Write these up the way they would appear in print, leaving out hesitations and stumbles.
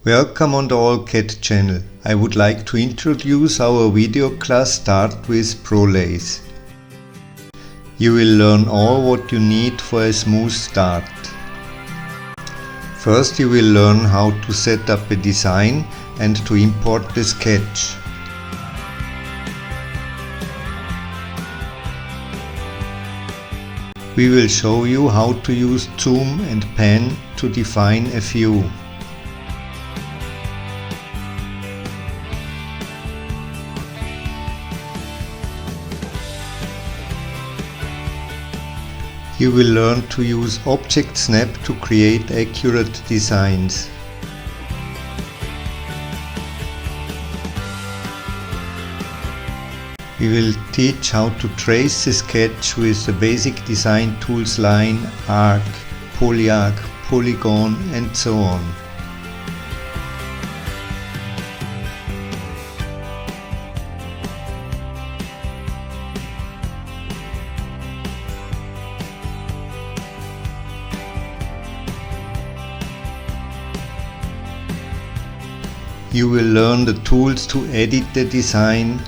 Welcome on the AllCAD channel. I would like to introduce our video class Start with ProLace. You will learn all what you need for a smooth start. First you will learn how to set up a design and to import the sketch. We will show you how to use zoom and pan to define a view. You will learn to use Object Snap to create accurate designs. We will teach how to trace the sketch with the basic design tools line, arc, polyarc, polygon and so on. You will learn the tools to edit the design,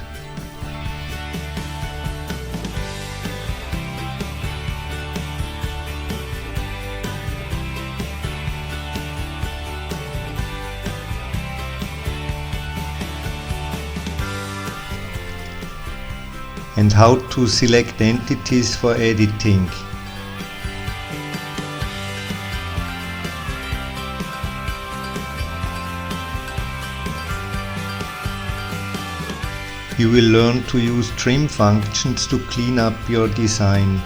and how to select entities for editing. You will learn to use trim functions to clean up your design.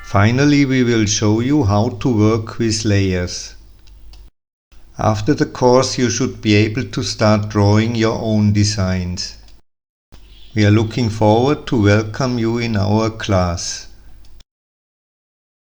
Finally, we will show you how to work with layers. After the course, you should be able to start drawing your own designs. We are looking forward to welcome you in our class.